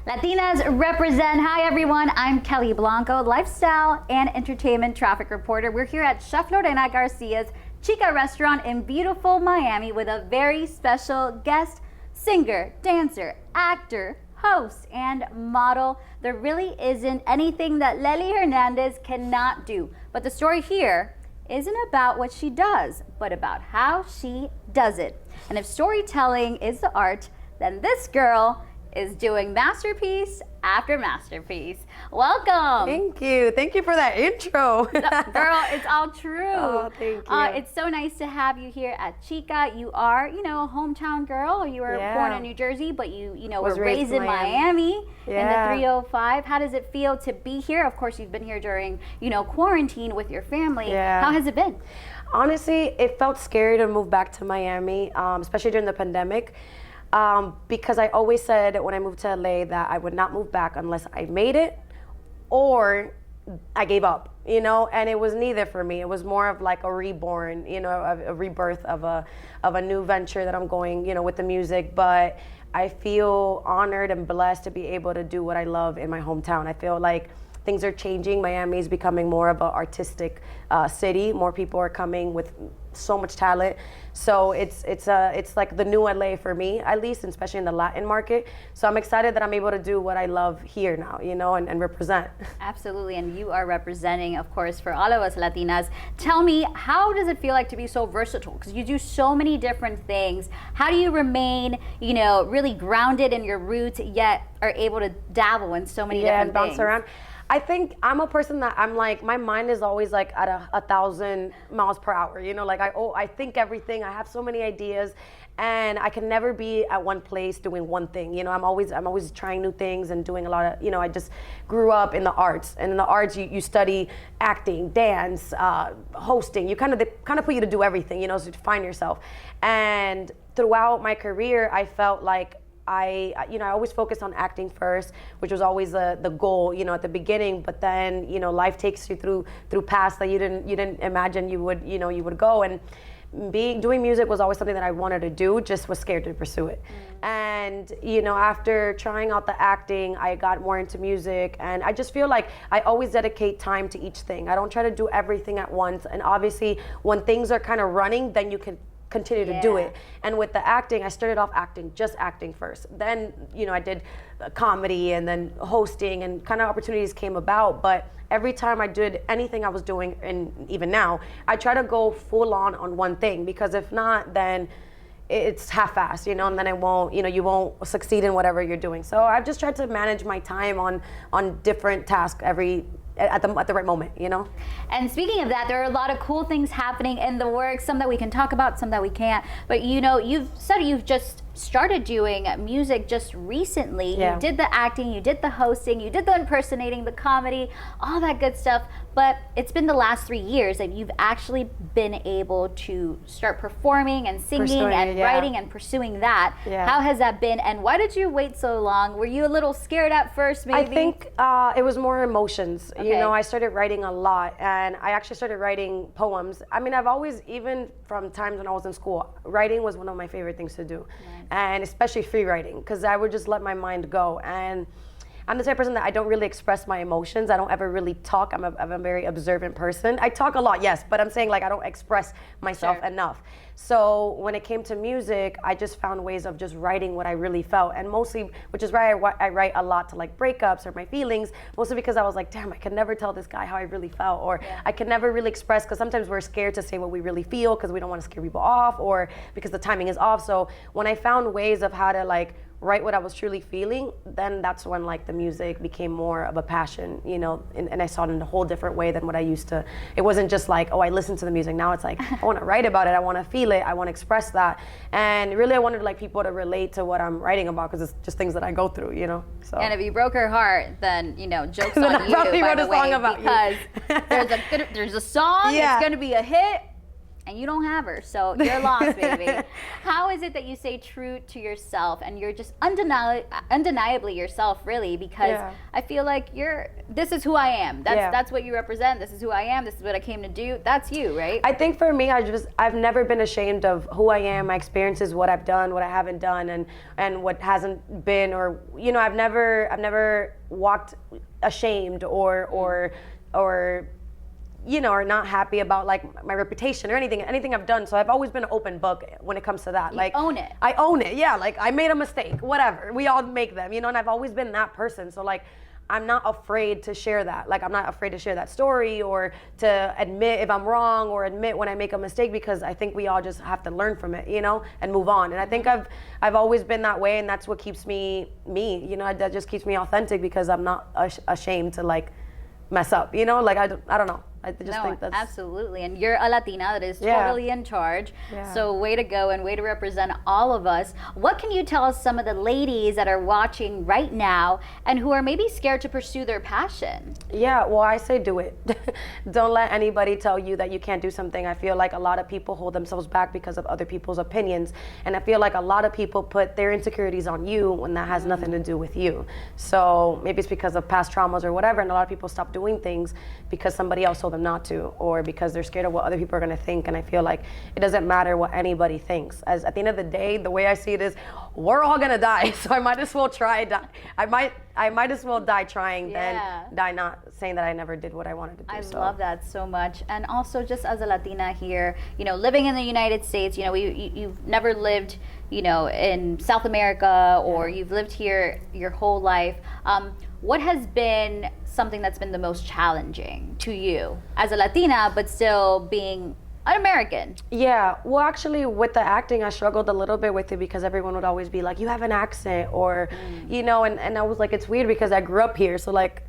Latinas represent. Hi everyone, I'm Kelly Blanco, lifestyle and entertainment traffic reporter. We're here at Chef Lorena Garcia's Chica restaurant in beautiful Miami with a very special guest, singer, dancer, actor, host, and model. There really isn't anything that Leli Hernandez cannot do. But the story here isn't about what she does, but about how she does it. And if storytelling is the art, then this girl is doing masterpiece after masterpiece. Welcome. Thank you. Thank you for that intro. Girl, it's all true. Oh, thank you. It's so nice to have you here at Chica. You are, a hometown girl. You were born in New Jersey, but you were raised in Miami in the 305. How does it feel to be here? Of course, you've been here during, quarantine with your family. Yeah. How has it been? Honestly, it felt scary to move back to Miami, especially during the pandemic. Because I always said when I moved to LA that I would not move back unless I made it or I gave up, and it was neither for me. It was more of like a reborn, a rebirth of a new venture that I'm going, with the music. But I feel honored and blessed to be able to do what I love in my hometown. I feel like things are changing. Miami is becoming more of an artistic city. More people are coming with so much talent. So it's like the new LA for me, at least, especially in the Latin market. So I'm excited that I'm able to do what I love here now, and represent. Absolutely, and you are representing, of course, for all of us Latinas. Tell me, how does it feel like to be so versatile? Because you do so many different things. How do you remain, really grounded in your roots, yet are able to dabble in so many different and bounce things? around? I think I'm a person that I'm like, my mind is always like at 1,000 miles per hour. I think everything. I have so many ideas, and I can never be at one place doing one thing. I'm always trying new things and doing a lot of. I just grew up in the arts, and in the arts you study acting, dance, hosting. They kind of put you to do everything. So to find yourself. And throughout my career, I felt like I always focused on acting first, which was always the goal, at the beginning. But then, life takes you through paths that you didn't imagine you would go. And doing music was always something that I wanted to do, just was scared to pursue it. And, after trying out the acting, I got more into music, and I just feel like I always dedicate time to each thing. I don't try to do everything at once. And obviously, when things are kind of running, then you can continue to do it. And with the acting, I started off just acting first. Then, I did comedy and then hosting, and kind of opportunities came about. But every time I did anything I was doing, and even now, I try to go full on one thing, because if not, then it's half-assed, and then it won't, you won't succeed in whatever you're doing. So I've just tried to manage my time on different tasks at the right moment, And speaking of that, there are a lot of cool things happening in the works, some that we can talk about, some that we can't. But you've said you've just started doing music just recently. You did the acting, you did the hosting, you did the impersonating, the comedy, all that good stuff. But it's been the last 3 years that you've actually been able to start performing and singing and writing and pursuing that. How has that been, and why did you wait so long? Were you a little scared at first, maybe? I think it was more emotions. I started writing a lot, and I actually started writing poems. I mean, I've always, even from times when I was in school, writing was one of my favorite things to do. And especially free writing, because I would just let my mind go. And I'm the type of person that I don't really express my emotions. I don't ever really talk. I'm a very observant person. I talk a lot, yes, but I'm saying I don't express myself enough. So when it came to music, I just found ways of just writing what I really felt, and mostly, which is why I write a lot to breakups or my feelings, mostly because I was like, damn, I could never tell this guy how I really felt, or I could never really express, because sometimes we're scared to say what we really feel because we don't want to scare people off, or because the timing is off. So when I found ways of how to write what I was truly feeling, then that's when the music became more of a passion, and I saw it in a whole different way than what I used to. It wasn't just I listened to the music. Now it's I want to write about it, I want to feel it, I want to express that. And really I wanted people to relate to what I'm writing about, because it's just things that I go through, So. And if you broke her heart, then joke's then on I you, probably by wrote the a song way, about because there's a song, it's going to be a hit. and you don't have her, so you're lost, baby. How is it that you stay true to yourself and you're just undeniably yourself, really? Because I feel like this is who I am. That's what you represent. This is who I am. This is what I came to do. That's you, right? I think for me, I've never been ashamed of who I am, my experiences, what I've done, what I haven't done, and what hasn't been, or I've never walked ashamed or or not happy about like my reputation or anything I've done. So I've always been an open book when it comes to that. You own it. I own it. Yeah. Like I made a mistake, whatever. We all make them, and I've always been that person. So like, I'm not afraid to share that. Like I'm not afraid to share that story or to admit if I'm wrong or admit when I make a mistake, because I think we all just have to learn from it, and move on. And I think I've always been that way, and that's what keeps me. That just keeps me authentic, because I'm not ashamed to like mess up. Like I don't know. I just think that's absolutely. And you're a Latina that is totally in charge. Yeah. So way to go, and way to represent all of us. What can you tell us, some of the ladies that are watching right now and who are maybe scared to pursue their passion? Yeah, well, I say do it. Don't let anybody tell you that you can't do something. I feel like a lot of people hold themselves back because of other people's opinions. And I feel like a lot of people put their insecurities on you when that has nothing to do with you. So maybe it's because of past traumas or whatever, and a lot of people stop doing things because somebody else told them not to, or because they're scared of what other people are going to think. And I feel like it doesn't matter what anybody thinks. As at the end of the day, the way I see it is, we're all going to die, so I might as well try. I might as well die trying than die not saying that I never did what I wanted to do. I love that so much. And also, just as a Latina here, living in the United States, you've never lived, in South America, or you've lived here your whole life. What has been something that's been the most challenging to you as a Latina, but still being an American? Yeah, well, actually, with the acting, I struggled a little bit with it, because everyone would always be like, you have an accent, or, and I was like, it's weird because I grew up here. So like,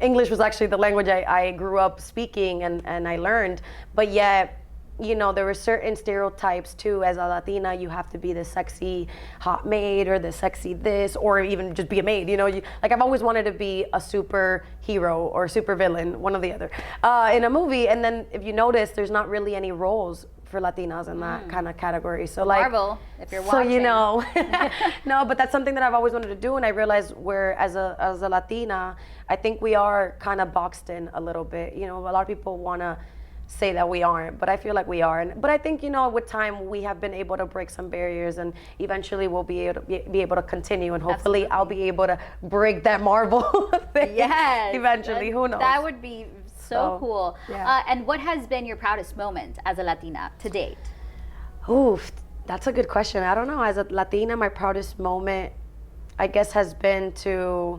English was actually the language I grew up speaking and I learned, but yet, there were certain stereotypes too. As a Latina, you have to be the sexy hot maid, or the sexy this, or even just be a maid. Like I've always wanted to be a superhero or super villain, one or the other, in a movie. And then if you notice, there's not really any roles for Latinas in that kind of category. So like, Marvel, if you're watching. So no, but that's something that I've always wanted to do, and I realized as a Latina, I think we are kind of boxed in a little bit. A lot of people want to say that we aren't, but I feel like we are. But I think with time we have been able to break some barriers, and eventually we'll be able to continue, and hopefully I'll be able to break that Marvel thing. Yes, eventually. Who knows? That would be so cool. Yeah. And what has been your proudest moment as a Latina to date? Oof, that's a good question. I don't know. As a Latina, my proudest moment, I guess, has been to.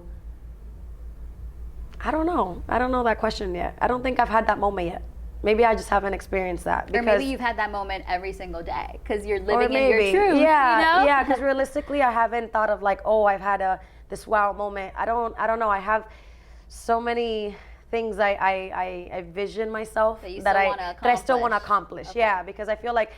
I don't know that question yet. I don't think I've had that moment yet. Maybe I just haven't experienced that. Or maybe you've had that moment every single day because you're living in your truth. Yeah, because realistically, I haven't thought of like, oh, I've had this wow moment. I don't know. I have so many things I vision myself that I still want to accomplish. Okay. Yeah, because I feel like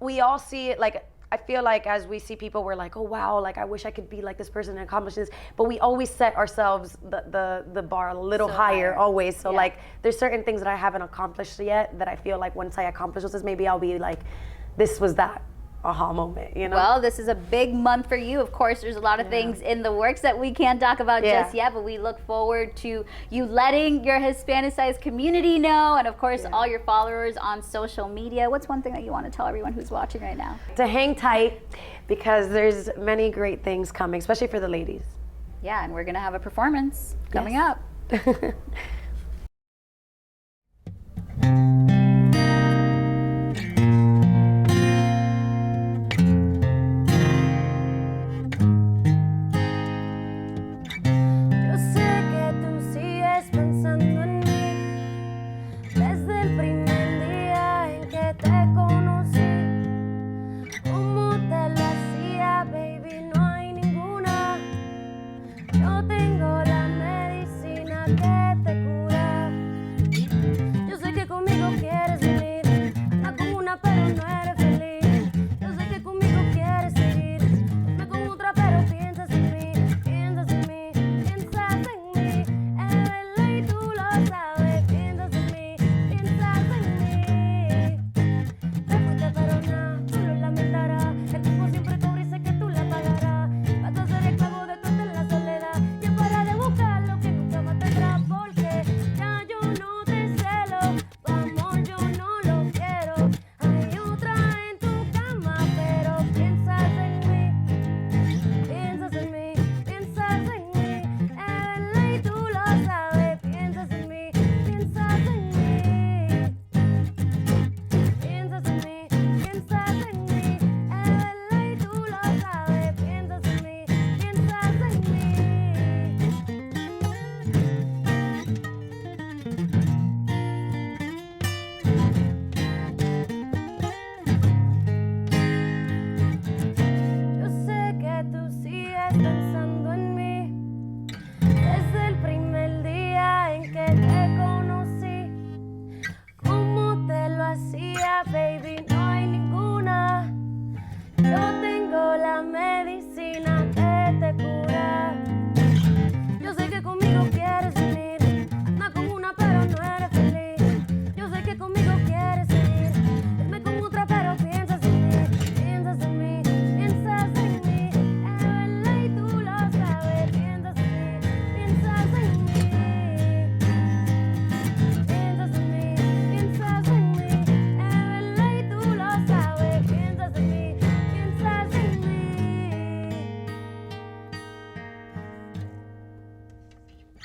we all see it like. I feel like as we see people, we're like, oh wow, like I wish I could be like this person and accomplish this. But we always set ourselves the bar a little higher always. So like there's certain things that I haven't accomplished yet that I feel like once I accomplish this, maybe I'll be like, this was that aha moment, Well, this is a big month for you. Of course, there's a lot of things in the works that we can't talk about just yet, but we look forward to you letting your Hispanicized community know, and of course, all your followers on social media. What's one thing that you want to tell everyone who's watching right now? To hang tight, because there's many great things coming, especially for the ladies. Yeah, and we're going to have a performance coming up. Yo tengo la medicina que te cura.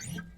you.